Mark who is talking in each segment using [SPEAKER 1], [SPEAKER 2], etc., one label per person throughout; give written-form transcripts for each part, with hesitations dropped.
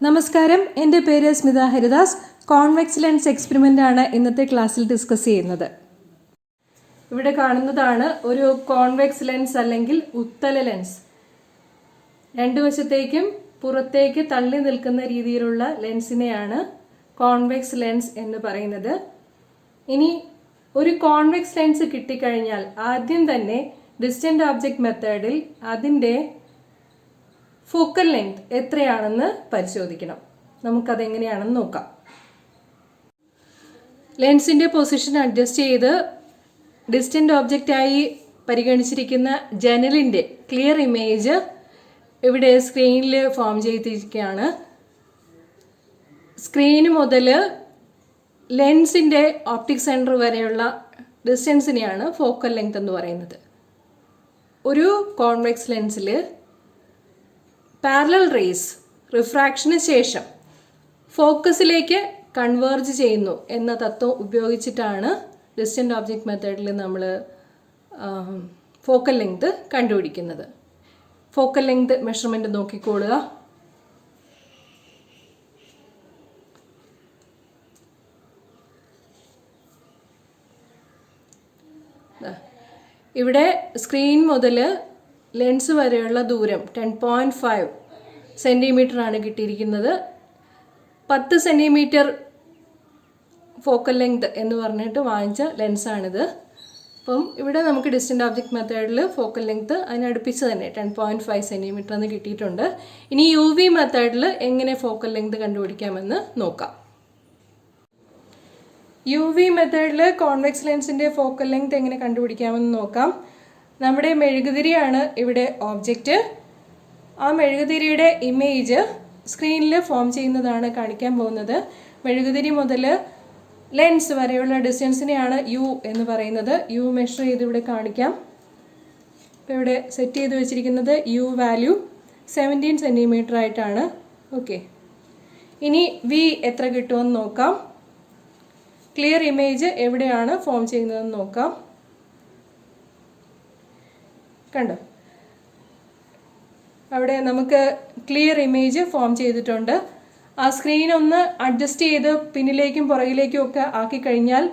[SPEAKER 1] നമസ്കാരം, എൻ്റെ പേര് Smitha Haridas. Convex lens experiment ആണ് ഇന്നത്തെ ക്ലാസ്സിൽ ഡിസ്കസ് ചെയ്യുന്നത്. ഇവിടെ കാണുന്നതാണ് ഒരു കോൺവെക്സ് ലെൻസ് അല്ലെങ്കിൽ ഉത്തല ലെൻസ്. രണ്ടു വശത്തേക്കും പുറത്തേക്ക് തള്ളി നിൽക്കുന്ന രീതിയിലുള്ള ലെൻസിനെയാണ് കോൺവെക്സ് ലെൻസ് എന്ന് പറയുന്നത്. ഇനി ഒരു കോൺവെക്സ് ലെൻസ് കിട്ടിക്കഴിഞ്ഞാൽ ആദ്യം തന്നെ ഡിസ്റ്റന്റ് ഓബ്ജക്റ്റ് മെത്തേഡിൽ അതിൻ്റെ ഫോക്കൽ ലെങ്ത് എത്രയാണെന്ന് പരിശോധിക്കണം. നമുക്കതെങ്ങനെയാണെന്ന് നോക്കാം. ലെൻസിൻ്റെ പൊസിഷൻ അഡ്ജസ്റ്റ് ചെയ്ത് ഡിസ്റ്റന്റ് ഓബ്ജക്റ്റായി പരിഗണിച്ചിരിക്കുന്ന ജനലിൻ്റെ ക്ലിയർ ഇമേജ് ഇവിടെ സ്ക്രീനിൽ ഫോം ചെയ്തിരിക്കുകയാണ്. സ്ക്രീന് മുതൽ ലെൻസിൻ്റെ ഓപ്റ്റിക് സെൻറ്റർ വരെയുള്ള ഡിസ്റ്റൻസിനെയാണ് ഫോക്കൽ ലെങ്ത് എന്ന് പറയുന്നത്. ഒരു കോൺവെക്സ് ലെൻസിൽ പാരലൽ റേസ് റിഫ്രാക്ഷന് ശേഷം ഫോക്കസിലേക്ക് കൺവേർജ് ചെയ്യുന്നു എന്ന തത്വം ഉപയോഗിച്ചിട്ടാണ് ഡിസ്റ്റന്റ് ഓബ്ജക്റ്റ് മെത്തേഡിൽ നമ്മൾ ഫോക്കൽ ലെങ്ത് കണ്ടുപിടിക്കുന്നത്. ഫോക്കൽ ലെങ്ത് മെഷർമെൻറ്റ് നോക്കിക്കോളുക. ഇവിടെ സ്ക്രീൻ മുതൽ ലെൻസ് വരെയുള്ള ദൂരം 10.5 സെൻറ്റിമീറ്റർ ആണ് കിട്ടിയിരിക്കുന്നത്. 10 സെൻറ്റിമീറ്റർ ഫോക്കൽ ലെങ്ത് എന്ന് പറഞ്ഞിട്ട് വാങ്ങിച്ച ലെൻസാണിത്. അപ്പം ഇവിടെ നമുക്ക് ഡിസ്റ്റന്റ് ഓബ്ജക്റ്റ് മെത്തേഡിൽ ഫോക്കൽ ലെങ്ത് അതിനടുപ്പിച്ച് തന്നെ 10.5 സെൻറ്റിമീറ്റർ എന്ന് കിട്ടിയിട്ടുണ്ട്. ഇനി UV മെത്തേഡിൽ എങ്ങനെ ഫോക്കൽ ലെങ്ത് കണ്ടുപിടിക്കാമെന്ന് നോക്കാം. UV മെത്തേഡിൽ കോൺവെക്സ് ലെൻസിൻ്റെ ഫോക്കൽ ലെങ്ത് എങ്ങനെ കണ്ടുപിടിക്കാമെന്ന് നോക്കാം. നമ്മുടെ മെഴുകുതിരിയാണ് ഇവിടെ ഓബ്ജക്റ്റ്. ആ മെഴുകുതിരിയുടെ ഇമേജ് സ്ക്രീനിൽ ഫോം ചെയ്യുന്നതാണ് കാണിക്കാൻ പോകുന്നത്. മെഴുകുതിരി മുതൽ ലെൻസ് വരെയുള്ള ഡിസ്റ്റൻസിനെയാണ് U എന്ന് പറയുന്നത്. U മെഷർ ചെയ്ത് ഇവിടെ കാണിക്കാം. ഇപ്പോൾ ഇവിടെ സെറ്റ് ചെയ്ത് വെച്ചിരിക്കുന്നത് U വാല്യൂ 17 സെൻറ്റിമീറ്റർ ആയിട്ടാണ്. ഓക്കെ, ഇനി V എത്ര കിട്ടുമെന്ന് നോക്കാം. ക്ലിയർ ഇമേജ് എവിടെയാണ് ഫോം ചെയ്യുന്നതെന്ന് നോക്കാം. കണ്ടോ, അവിടെ നമുക്ക് ക്ലിയർ ഇമേജ് ഫോം ചെയ്തിട്ടുണ്ട്. ആ സ്ക്രീൻ ഒന്ന് അഡ്ജസ്റ്റ് ചെയ്ത് പിന്നിലേക്കും പുറകിലേക്കും ഒക്കെ ആക്കി കഴിഞ്ഞാൽ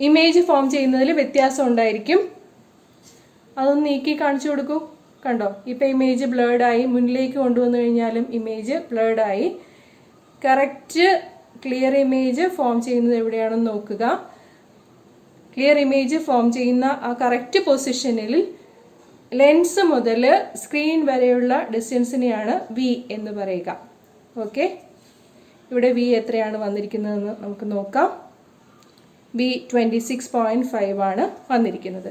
[SPEAKER 1] ഇമേജ് ഫോം ചെയ്യുന്നതിൽ വ്യത്യാസം ഉണ്ടായിരിക്കും. അതൊന്ന് നീക്കി കാണിച്ചു കൊടുക്കൂ. കണ്ടോ, ഇപ്പം ഇമേജ് ബ്ലേഡായി. മുന്നിലേക്ക് കൊണ്ടുവന്നു കഴിഞ്ഞാലും ഇമേജ് ബ്ലേഡായി. കറക്റ്റ് ക്ലിയർ ഇമേജ് ഫോം ചെയ്യുന്നത് എവിടെയാണെന്ന് നോക്കുക. ക്ലിയർ ഇമേജ് ഫോം ചെയ്യുന്ന ആ കറക്റ്റ് പൊസിഷനിൽ ലെൻസ് മുതൽ സ്ക്രീൻ വരെയുള്ള ഡിസ്റ്റൻസിനെയാണ് V എന്ന് പറയുക. ഓക്കെ, ഇവിടെ V എത്രയാണ് വന്നിരിക്കുന്നതെന്ന് നമുക്ക് നോക്കാം. V 26.5 ആണ് വന്നിരിക്കുന്നത്.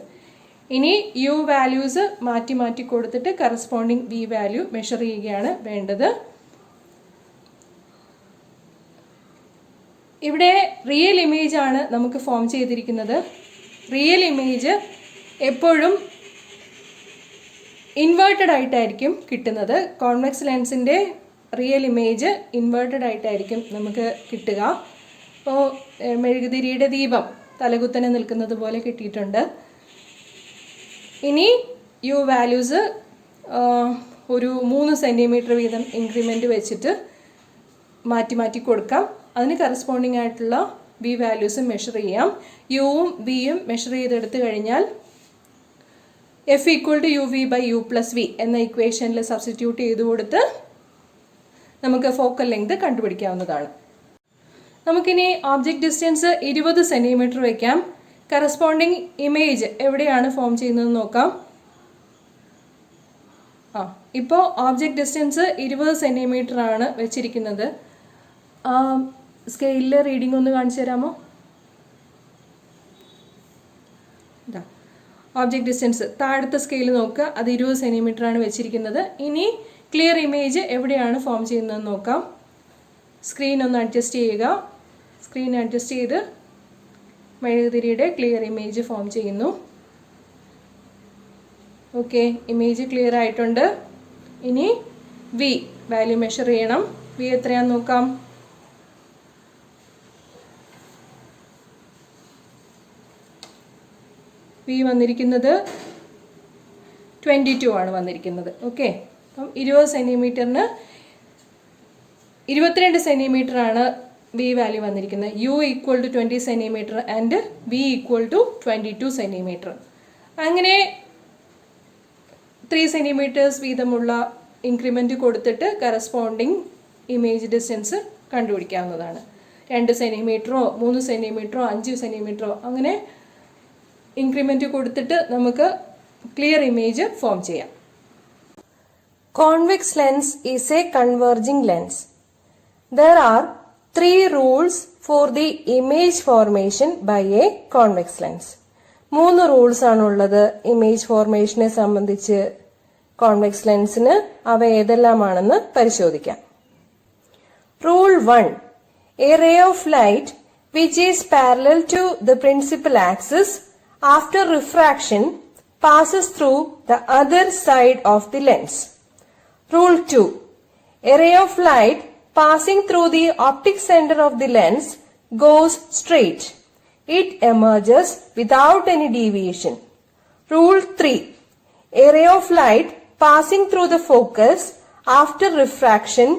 [SPEAKER 1] ഇനി U വാല്യൂസ് മാറ്റി മാറ്റി കൊടുത്തിട്ട് കറസ്പോണ്ടിങ് V വാല്യൂ മെഷർ ചെയ്യുകയാണ് വേണ്ടത്. ഇവിടെ റിയൽ ഇമേജ് ആണ് നമുക്ക് ഫോം ചെയ്തിരിക്കുന്നത്. റിയൽ ഇമേജ് എപ്പോഴും ഇൻവേർട്ടഡ് ആയിട്ടായിരിക്കും കിട്ടുന്നത്. കോൺവെക്സ് ലെൻസിൻ്റെ റിയൽ ഇമേജ് ഇൻവേർട്ടഡ് ആയിട്ടായിരിക്കും നമുക്ക് കിട്ടുക. അപ്പോൾ മെഴുകുതിരിയുടെ ദീപം തലകുത്തനെ നിൽക്കുന്നത് പോലെ കിട്ടിയിട്ടുണ്ട്. ഇനി U വാല്യൂസ് ഒരു 3 സെൻറ്റിമീറ്റർ വീതം ഇൻക്രിമെൻറ്റ് വെച്ചിട്ട് മാറ്റി മാറ്റി കൊടുക്കാം. അതിന് കറസ്പോണ്ടിങ് ആയിട്ടുള്ള V വാല്യൂസ് മെഷർ ചെയ്യാം. Uവും Vയും മെഷർ ചെയ്തെടുത്തു കഴിഞ്ഞാൽ F = UV/U+V എന്ന ഇക്വേഷനിൽ സബ്സ്റ്റിറ്റ്യൂട്ട് ചെയ്ത് കൊടുത്ത് നമുക്ക് ഫോക്കൽ ലെങ്ത് കണ്ടുപിടിക്കാവുന്നതാണ്. നമുക്കിനി ഓബ്ജക്റ്റ് ഡിസ്റ്റൻസ് 20 സെൻറ്റിമീറ്റർ വയ്ക്കാം. കറസ്പോണ്ടിങ് ഇമേജ് എവിടെയാണ് ഫോം ചെയ്യുന്നതെന്ന് നോക്കാം. ഇപ്പോൾ ഓബ്ജക്റ്റ് ഡിസ്റ്റൻസ് 20 സെൻറ്റിമീറ്റർ ആണ് വെച്ചിരിക്കുന്നത്. സ്കെയിലിൽ റീഡിംഗ് ഒന്ന് കാണിച്ചു തരാമോ? ഇതാ ഓബ്ജക്റ്റ് ഡിസ്റ്റൻസ് താഴത്തെ സ്കെയിൽ നോക്കുക, അത് 20 സെൻറ്റിമീറ്റർ ആണ് വെച്ചിരിക്കുന്നത്. ഇനി ക്ലിയർ ഇമേജ് എവിടെയാണ് ഫോം ചെയ്യുന്നതെന്ന് നോക്കാം. സ്ക്രീൻ ഒന്ന് അഡ്ജസ്റ്റ് ചെയ്യുക. സ്ക്രീൻ അഡ്ജസ്റ്റ് ചെയ്ത് മെഴുകുതിരിയുടെ ക്ലിയർ ഇമേജ് ഫോം ചെയ്യുന്നു. ഓക്കെ, ഇമേജ് ക്ലിയർ ആയിട്ടുണ്ട്. ഇനി V വാല്യൂ മെഷർ ചെയ്യണം. V എത്രയാണെന്ന് നോക്കാം. V വന്നിരിക്കുന്നത് 22 ആണ് വന്നിരിക്കുന്നത്. ഓക്കെ, അപ്പം 20 സെൻറ്റിമീറ്ററിന് 22 സെന്റിമീറ്റർ ആണ് വി വാല്യൂ വന്നിരിക്കുന്നത്. U equal to 20 centimetre and V equal to 22 centimetre. അങ്ങനെ 3 സെന്റിമീറ്റേഴ്സ് വീതമുള്ള ഇൻക്രിമെന്റ് കൊടുത്തിട്ട് കറസ്പോണ്ടിങ് ഇമേജ് ഡിസ്റ്റൻസ് കണ്ടുപിടിക്കാവുന്നതാണ്. 2 സെന്റിമീറ്ററോ 3 സെന്റിമീറ്ററോ 5 സെന്റിമീറ്ററോ അങ്ങനെ ഇൻക്രിമെന്റ് കൊടുത്തിട്ട് നമുക്ക് ക്ലിയർ ഇമേജ് ഫോം ചെയ്യാം. Convex lens is a converging lens. There are 3 rules for the image formation by a convex lens. 3 rules ആണുള്ളത് ഇമേജ് ഫോർമേഷനെ സംബന്ധിച്ച് കോൺവെക്സ് ലെൻസിന്. അവ ഏതെല്ലാമാണെന്ന് പരിശോധിക്കാം. Rule 1. A ray of light which is parallel to the principal axis after refraction passes through the other side of the lens. Rule 2. A ray of light passing through the optic center of the lens goes straight. It emerges without any deviation. Rule 3. A ray of light passing through the focus after refraction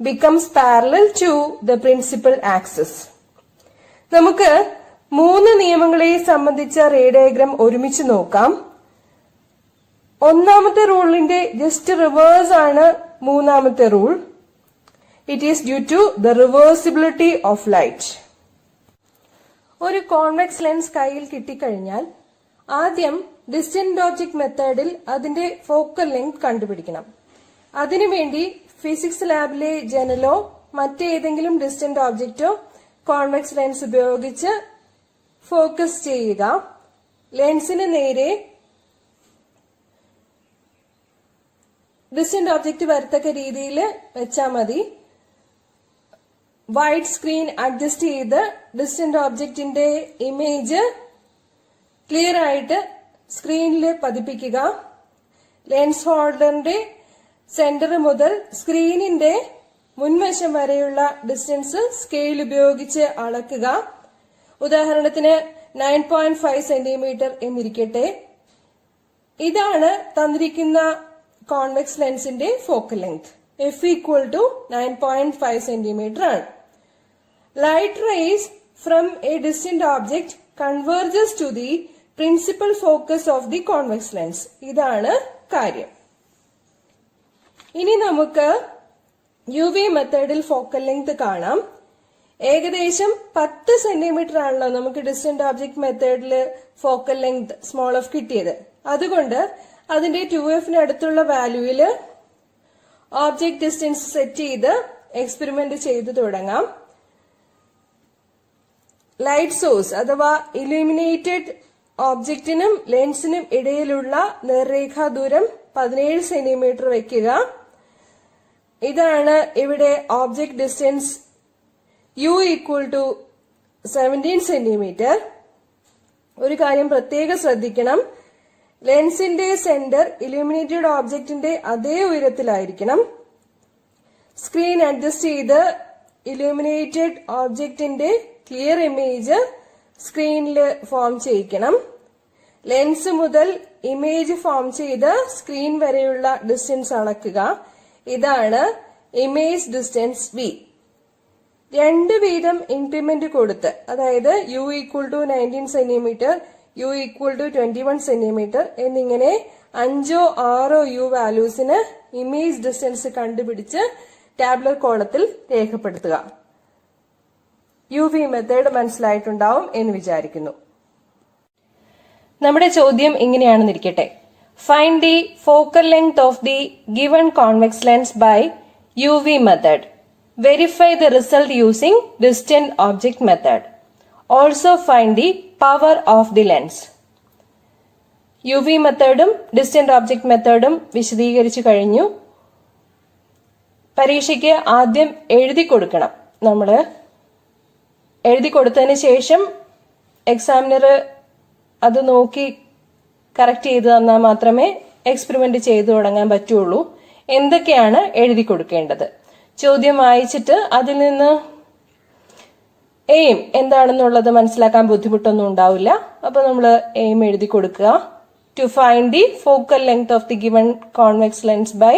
[SPEAKER 1] becomes parallel to the principal axis. നമുക്ക് 3 നിയമങ്ങളെ സംബന്ധിച്ച ray diagram ഒരുമിച്ച് നോക്കാം. ഒന്നാമത്തെ റൂളിന്റെ just reverse ആണ് മൂന്നാമത്തെ rule. It is due to the reversibility of light. ഒരു convex lens കയ്യിൽ കിട്ടിക്കഴിഞ്ഞാൽ ആദ്യം ഡിസ്റ്റന്റ് ഒബ്ജക്ട് മെത്തേഡിൽ അതിന്റെ ഫോക്കൽ ലെങ്ത് കണ്ടുപിടിക്കണം. അതിനുവേണ്ടി ഫിസിക്സ് ലാബിലെ ജനലോ മറ്റേതെങ്കിലും ഡിസ്റ്റന്റ് ഒബ്ജക്റ്റോ കോൺവെക്സ് ലെൻസ് ഉപയോഗിച്ച് ഫോക്കസ് ചെയ്യുക. ലെൻസിന് നേരെ ഡിസ്റ്റന്റ് ഒബ്ജക്റ്റ് വരത്തക്ക രീതിയിൽ വെച്ചാൽ മതി. വൈഡ് സ്ക്രീൻ അഡ്ജസ്റ്റ് ചെയ്ത് ഡിസ്റ്റന്റ് ഒബ്ജക്റ്റിന്റെ ഇമേജ് ക്ലിയർ ആയിട്ട് സ്ക്രീനിൽ പതിപ്പിക്കുക. ലെൻസ് ഹോൾഡറിന്റെ സെന്റർ മുതൽ സ്ക്രീനിന്റെ മുൻവശം വരെയുള്ള ഡിസ്റ്റൻസ് സ്കെയിൽ ഉപയോഗിച്ച് അളക്കുക. ഉദാഹരണത്തിന് 9.5 സെന്റിമീറ്റർ എന്നിരിക്കട്ടെ. ഇതാണ് തന്നിരിക്കുന്ന കോൺവെക്സ് ലെൻസിന്റെ focal length. F equal to 9.5 centimetre ആണ്. Light rays from a distant object converges to the principal focus of the convex lens. ഇതാണ് കാര്യം. ഇനി നമുക്ക് UV മെത്തേഡിൽ ഫോക്കൽ ലെങ്ത് കാണാം. ഏകദേശം 10 സെന്റിമീറ്റർ ആണല്ലോ നമുക്ക് ഡിസ്റ്റന്റ് ഒബ്ജക്ട് മെത്തേഡിൽ ഫോക്കൽ ലെങ്ത് സ്മോൾ എഫ് കിട്ടിയത്. അതുകൊണ്ട് അതിന്റെ 2F അടുത്തുള്ള വാല്യൂവില് ഓബ്ജക്ട് ഡിസ്റ്റൻസ് സെറ്റ് ചെയ്ത് എക്സ്പെരിമെന്റ് ചെയ്തു തുടങ്ങാം. ലൈറ്റ് സോഴ്സ് അഥവാ ഇലുമിനേറ്റഡ് ഓബ്ജക്റ്റിനും ലെൻസിനും ഇടയിലുള്ള നേർരേഖാ ദൂരം 17 സെന്റിമീറ്റർ വെക്കുക. ഇതാണ് ഇവിടെ object distance. U equal to 17 centimetre. ഒരു കാര്യം പ്രത്യേകം ശ്രദ്ധിക്കണം, ലെൻസിന്റെ സെന്റർ ഇലുമിനേറ്റഡ് ഓബ്ജക്റ്റിന്റെ അതേ ഉയരത്തിലായിരിക്കണം. സ്ക്രീൻ അഡ്ജസ്റ്റ് ചെയ്ത് ഇലുമിനേറ്റഡ് ഓബ്ജക്റ്റിന്റെ ക്ലിയർ ഇമേജ് സ്ക്രീനിൽ ഫോം ചെയ്യിക്കണം. ലെൻസ് മുതൽ ഇമേജ് ഫോം ചെയ്ത് സ്ക്രീൻ വരെയുള്ള ഡിസ്റ്റൻസ് അളക്കുക. ഇതാണ് ഇമേജ് ഡിസ്റ്റൻസ് V. 2 വീതം ഇൻക്രിമെന്റ് കൊടുത്ത്, അതായത് U equal to 19 centimetre, U equal to 21 centimetre എന്നിങ്ങനെ 5 or 6 U വാല്യൂസിന് ഇമേജ് ഡിസ്റ്റൻസ് കണ്ടുപിടിച്ച് ടാബ്ലർ കോളത്തിൽ രേഖപ്പെടുത്തുക. UV മെത്തേഡ് മനസ്സിലായിട്ടുണ്ടാവും എന്ന് വിചാരിക്കുന്നു. നമ്മുടെ ചോദ്യം ഇങ്ങനെയാണെന്നിരിക്കട്ടെ. Find the focal length of the given convex lens by UV method. Verify the result using distant object method. Also find the power of the lens. UV മെത്തേഡും ഡിസ്റ്റന്റ് ഒബ്ജക്ട് മെത്തേഡും വിശദീകരിച്ചു കഴിഞ്ഞു. പരീക്ഷയ്ക്ക് ആദ്യം എഴുതി കൊടുക്കണം. നമ്മൾ എഴുതി കൊടുത്തതിന് ശേഷം എക്സാമിനർ അത് നോക്കി കറക്റ്റ് ചെയ്ത് തന്നാൽ മാത്രമേ എക്സ്പെരിമെന്റ് ചെയ്തു തുടങ്ങാൻ പറ്റുള്ളൂ. എന്തൊക്കെയാണ് എഴുതി കൊടുക്കേണ്ടത്? ചോദ്യം വായിച്ചിട്ട് അതിൽ നിന്ന് എയിം എന്താണെന്നുള്ളത് മനസ്സിലാക്കാൻ ബുദ്ധിമുട്ടൊന്നും ഉണ്ടാവില്ല. അപ്പൊ നമ്മൾ എയിം എഴുതി കൊടുക്കുക. To find the focal length of the given convex lens by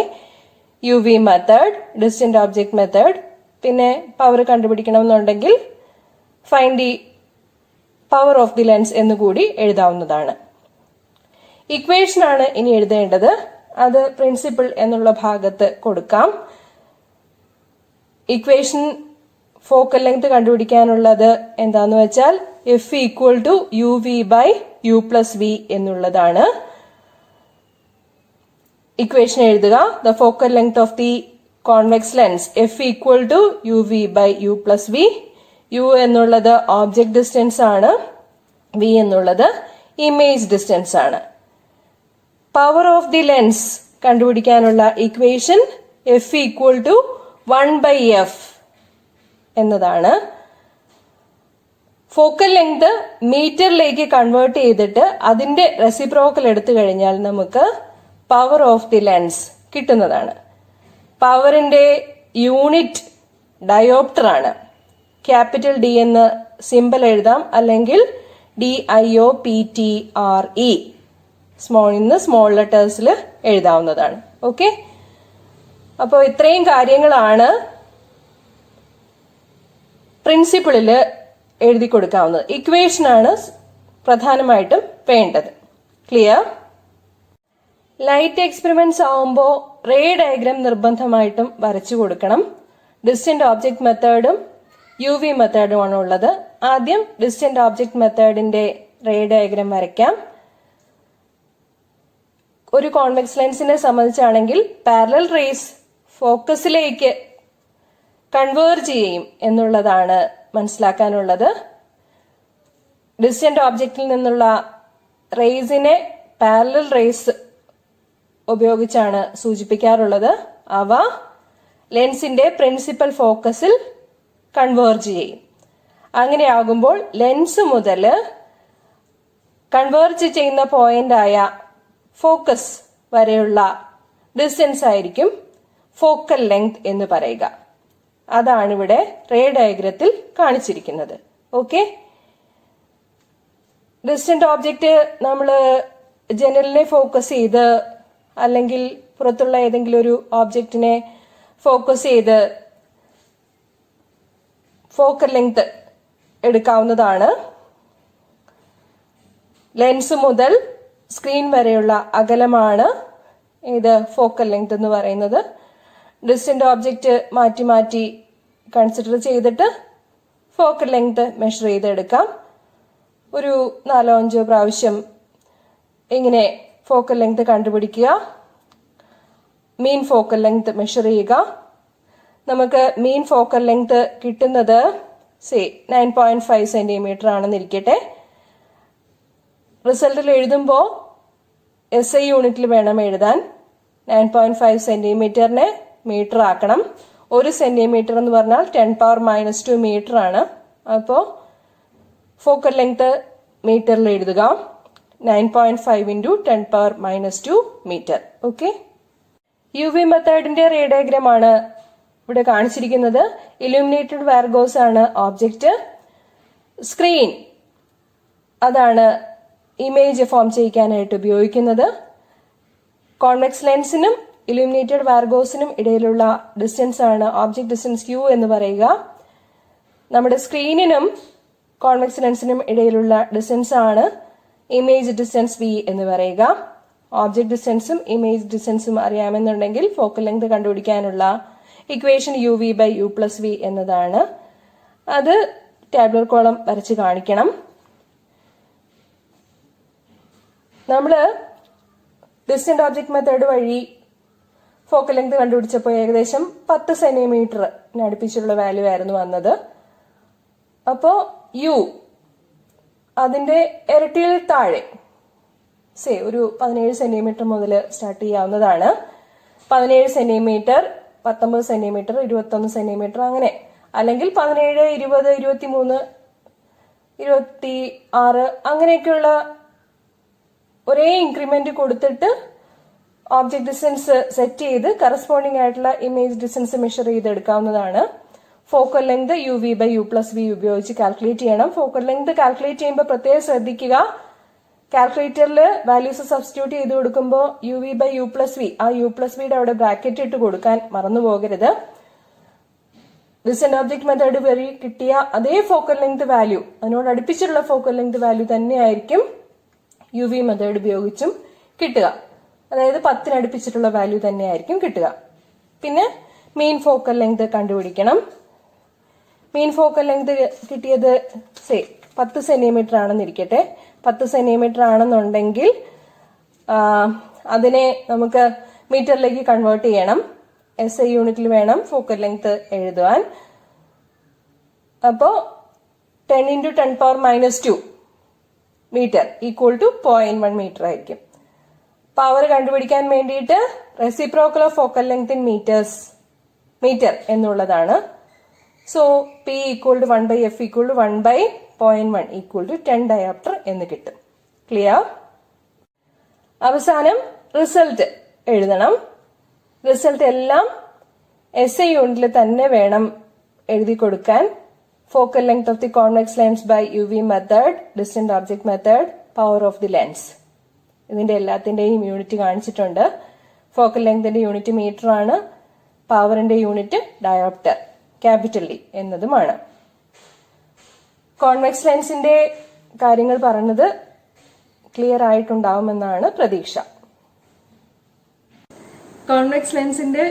[SPEAKER 1] UV method, distant object method. പിന്നെ പവർ കണ്ടുപിടിക്കണമെന്നുണ്ടെങ്കിൽ find the power of the lens എന്നുകൂടി എഴുതാവുന്നതാണ്. ഇക്വേഷനാണ് ഇനി എഴുതേണ്ടത്. അത് പ്രിൻസിപ്പിൾ എന്നുള്ള ഭാഗത്ത് കൊടുക്കാം. ഇക്വേഷൻ ഫോക്കൽ ലെങ്ത് കണ്ടുപിടിക്കാനുള്ളത് എന്താന്ന് വെച്ചാൽ F equal to U V by U plus V എന്നുള്ളതാണ്. ഇക്വേഷൻ എഴുതുക. The focal length of the convex lens F equal to U V by U plus V. U എന്നുള്ളത് object distance ആണ്, V എന്നുള്ളത് image distance ആണ്. Power of the lens കണ്ടുപിടിക്കാനുള്ള equation F equal to 1/f എന്നതാണ്. Focal length മീറ്ററിലേക്ക് convert ചെയ്തിട്ട് അതിന്റെ reciprocal എടുത്തു കഴിഞ്ഞാൽ നമുക്ക് പവർ ഓഫ് ദി ലെൻസ് കിട്ടുന്നതാണ്. പവറിന്റെ യൂണിറ്റ് ഡയോപ്റ്റർ ആണ്. ക്യാപിറ്റൽ ഡി എന്ന് സിമ്പിൾ എഴുതാം, അല്ലെങ്കിൽ DIOPTRE സ്മോൾ ലെറ്റേഴ്സിൽ എഴുതാവുന്നതാണ്. ഓക്കെ, അപ്പോൾ ഇത്രയും കാര്യങ്ങളാണ് പ്രിൻസിപ്പിളിൽ എഴുതി കൊടുക്കാവുന്നത്. ഇക്വേഷനാണ് പ്രധാനമായിട്ടും വേണ്ടത്. ക്ലിയർ? ലൈറ്റ് എക്സ്പെരിമെന്റ്സ് ആവുമ്പോൾ റേ ഡയഗ്രാം നിർബന്ധമായിട്ടും വരച്ചു കൊടുക്കണം. ഡിസ്റ്റന്റ് ഓബ്ജക്ട് മെത്തേഡും UV മെത്തേഡുമാണ് ഉള്ളത്. ആദ്യം ഡിസ്റ്റന്റ് ഓബ്ജക്ട് മെത്തേഡിന്റെ റേ ഡയഗ്രാം വരയ്ക്കാം. ഒരു കോൺവെക്സ് ലെൻസിനെ സംബന്ധിച്ചാണെങ്കിൽ പാരലൽ റേസ് ഫോക്കസിലേക്ക് കൺവേർജ് ചെയ്യും എന്നുള്ളതാണ് മനസ്സിലാക്കാനുള്ളത്. ഡിസ്റ്റന്റ് ഓബ്ജക്റ്റിൽ നിന്നുള്ള റേസിനെ പാരലൽ റേസ് ഉപയോഗിച്ചാണ് സൂചിപ്പിക്കാറുള്ളത്. അവ ലെൻസിന്റെ പ്രിൻസിപ്പൽ ഫോക്കസിൽ കൺവേർജ് ചെയ്യും. അങ്ങനെയാകുമ്പോൾ ലെൻസ് മുതൽ കൺവേർജ് ചെയ്യുന്ന പോയിന്റായ ഫോക്കസ് വരെയുള്ള ഡിസ്റ്റൻസ് ആയിരിക്കും ഫോക്കൽ ലെങ്ത് എന്ന് പറയുക. അതാണ് ഇവിടെ റേ ഡയഗ്രത്തിൽ കാണിച്ചിരിക്കുന്നത്. ഓക്കെ, ഡിസ്റ്റന്റ് ഓബ്ജക്റ്റ് നമ്മൾ ജനലിനെ ഫോക്കസ് ചെയ്ത് അല്ലെങ്കിൽ പുറത്തുള്ള ഏതെങ്കിലും ഒരു ഓബ്ജക്റ്റിനെ ഫോക്കസ് ചെയ്ത് ഫോക്കൽ ലെങ്ത് എടുക്കാവുന്നതാണ്. ലെൻസ് മുതൽ സ്ക്രീൻ വരെയുള്ള അകലമാണ് ഇത് ഫോക്കൽ ലെങ്ത് എന്ന് പറയുന്നത്. ഡിസ്റ്റന്റ് ഓബ്ജക്റ്റ് മാറ്റി മാറ്റി കൺസിഡർ ചെയ്തിട്ട് ഫോക്കൽ ലെങ്ത് മെഷർ ചെയ്തെടുക്കാം. ഒരു 4-5 പ്രാവശ്യം ഇങ്ങനെ ഫോക്കൽ ലെങ്ത് കണ്ടുപിടിക്കുക. മീൻ ഫോക്കൽ ലെങ്ത് മെഷർ ചെയ്യുക. നമുക്ക് മീൻ ഫോക്കൽ ലെങ്ത് കിട്ടുന്നത് 9.5 സെന്റിമീറ്റർ ആണെന്നിരിക്കട്ടെ. റിസൾട്ടിൽ എഴുതുമ്പോൾ SI യൂണിറ്റിൽ വേണം എഴുതാൻ. 9.5 സെന്റിമീറ്ററിനെ മീറ്റർ ആക്കണം. 1 സെന്റിമീറ്റർ എന്ന് പറഞ്ഞാൽ 10⁻⁻² മീറ്റർ ആണ്. അപ്പോൾ ഫോക്കൽ ലെങ്ത് മീറ്ററിൽ എഴുതുക. 9.5 × 10⁻⁻² മീറ്റർ. ഓക്കെ, UV മെത്തേഡിന്റെ റേ ഡയഗ്രാം ആണ് ഇവിടെ കാണിച്ചിരിക്കുന്നത്. ഇലുമിനേറ്റഡ് വാർഗോസ് ആണ് ഓബ്ജക്റ്റ്. സ്ക്രീൻ അതാണ് ഇമേജ് ഫോം ചെയ്യിക്കാനായിട്ട് ഉപയോഗിക്കുന്നത്. കോൺവെക്സ് ലെൻസിനും ഇലുമിനേറ്റഡ് വാർഗോസിനും ഇടയിലുള്ള ഡിസ്റ്റൻസ് ആണ് ഓബ്ജക്ട് ഡിസ്റ്റൻസ് U എന്ന് പറയുക. നമ്മുടെ സ്ക്രീനിനും കോൺവെക്സ് ലെൻസിനും ഇടയിലുള്ള ഡിസ്റ്റൻസ് ആണ് ഇമേജ് ഡിസ്റ്റൻസ് V എന്ന് പറയുക. ഓബ്ജക്ട് ഡിസ്റ്റൻസും ഇമേജ് ഡിസ്റ്റൻസും അറിയാമെന്നുണ്ടെങ്കിൽ ഫോക്കൽ ലെങ്ത് കണ്ടുപിടിക്കാനുള്ള equation UV by U plus V എന്നതാണ്. അത് ടാബ്ലർ കോളം വരച്ച് കാണിക്കണം. നമ്മൾ ഡിസ്റ്റന്റ് ഓബ്ജക്ട് മെത്തേഡ് വഴി ഫോക്കൽ ലെങ്ത് കണ്ടുപിടിച്ചപ്പോൾ ഏകദേശം 10 സെന്റിമീറ്ററിന് അടുപ്പിച്ചുള്ള വാല്യൂ ആയിരുന്നു വന്നത്. അപ്പോൾ U അതിന്റെ ഇരട്ടിയിൽ താഴെ ഒരു 17 സെന്റിമീറ്റർ മുതൽ സ്റ്റാർട്ട് ചെയ്യാവുന്നതാണ്. 17 സെന്റിമീറ്റർ, 19 സെന്റിമീറ്റർ, 21 സെന്റിമീറ്റർ, അങ്ങനെ, അല്ലെങ്കിൽ 17, 20, 23, 26 അങ്ങനെയൊക്കെയുള്ള ഒരേ ഇൻക്രിമെന്റ് കൊടുത്തിട്ട് ഓബ്ജക്ട് ഡിസ്റ്റൻസ് സെറ്റ് ചെയ്ത് കറസ്പോണ്ടിങ് ആയിട്ടുള്ള ഇമേജ് ഡിസ്റ്റൻസ് മെഷർ ചെയ്തെടുക്കാവുന്നതാണ്. Focal length UV by U plus V ഉപയോഗിച്ച് കാൽക്കുലേറ്റ് ചെയ്യണം. ഫോക്കൽ ലെങ്ത് കാൽക്കുലേറ്റ് ചെയ്യുമ്പോൾ പ്രത്യേകം ശ്രദ്ധിക്കുക. കാൽക്കുലേറ്ററിൽ വാല്യൂസ് സബ്സ്റ്റിറ്റ്യൂട്ട് ചെയ്ത് കൊടുക്കുമ്പോൾ UV by U plus V, ആ U പ്ലസ് വിയുടെ അവിടെ ബ്രാക്കറ്റ് ഇട്ട് കൊടുക്കാൻ മറന്നു പോകരുത്. ഡിസ്റ്റന്റ് ഒബ്ജക്ട് മെത്തേഡ് വഴി കിട്ടിയ അതേ ഫോക്കൽ ലെങ്ത് വാല്യൂ, അതിനോട് അടുപ്പിച്ചിട്ടുള്ള ഫോക്കൽ ലെങ്ത് വാല്യൂ തന്നെയായിരിക്കും UV മെത്തേഡ് ഉപയോഗിച്ചും കിട്ടുക. അതായത് 10 അടുപ്പിച്ചിട്ടുള്ള വാല്യൂ തന്നെയായിരിക്കും കിട്ടുക. പിന്നെ മെയിൻ ഫോക്കൽ ലെങ്ത് കണ്ടുപിടിക്കണം. മെയിൻ ഫോക്കൽ ലെങ്ത് കിട്ടിയത് 10 സെന്റിമീറ്റർ ആണെന്നിരിക്കട്ടെ. 10 സെന്റിമീറ്റർ ആണെന്നുണ്ടെങ്കിൽ അതിനെ നമുക്ക് മീറ്ററിലേക്ക് കൺവേർട്ട് ചെയ്യണം. SI യൂണിറ്റിൽ വേണം ഫോക്കൽ ലെങ്ത് എഴുതുവാൻ. അപ്പോ 10 × 10⁻². മീറ്റർ ഈക്വൽ ടു 0.1 മീറ്റർ ആയിരിക്കും. പവർ കണ്ടുപിടിക്കാൻ വേണ്ടിയിട്ട് reciprocal of focal length in metre എന്നുള്ളതാണ്. So P equal to 1/F equal to 1/0.1 equal to 10 dioptre എന്ന് കിട്ടും. ക്ലിയർ? അവസാനം റിസൾട്ട് എഴുതണം. റിസൾട്ട് എല്ലാം SI യൂണിറ്റിൽ തന്നെ വേണം എഴുതി കൊടുക്കാൻ. Focal length of the convex lens by UV method, distant object method, power of the lens. ഇതിന്റെ എല്ലാത്തിന്റെയും യൂണിറ്റ് കാണിച്ചിട്ടുണ്ട്. ഫോക്കൽ ലെങ്തിന്റെ യൂണിറ്റ് മീറ്റർ ആണ്. പവറിന്റെ യൂണിറ്റ് ഡയോപ്റ്റർ, ക്യാപിറ്റൽ D എന്നതുമാണ്. കോൺവെക്സ് ലെൻസിന്റെ കാര്യങ്ങൾ പറഞ്ഞത് ക്ലിയർ ആയിട്ടുണ്ടാവുമെന്നാണ് പ്രതീക്ഷ. കോൺവെക്സ് ലെൻസിന്റെ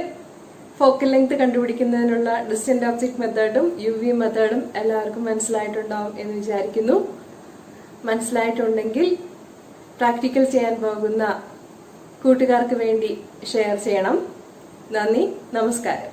[SPEAKER 1] ഫോക്കൽ ലെങ്ത് കണ്ടുപിടിക്കുന്നതിനുള്ള ഡിസ്റ്റന്റ് ഒബ്ജക്ട് മെത്തേഡും UV മെത്തേഡും എല്ലാവർക്കും മനസ്സിലായിട്ടുണ്ടാവും എന്ന് വിചാരിക്കുന്നു. മനസ്സിലായിട്ടുണ്ടെങ്കിൽ പ്രാക്ടിക്കൽ ചെയ്യാൻ പോകുന്ന കൂട്ടുകാർക്ക് വേണ്ടി ഷെയർ ചെയ്യണം. നന്ദി, നമസ്കാരം.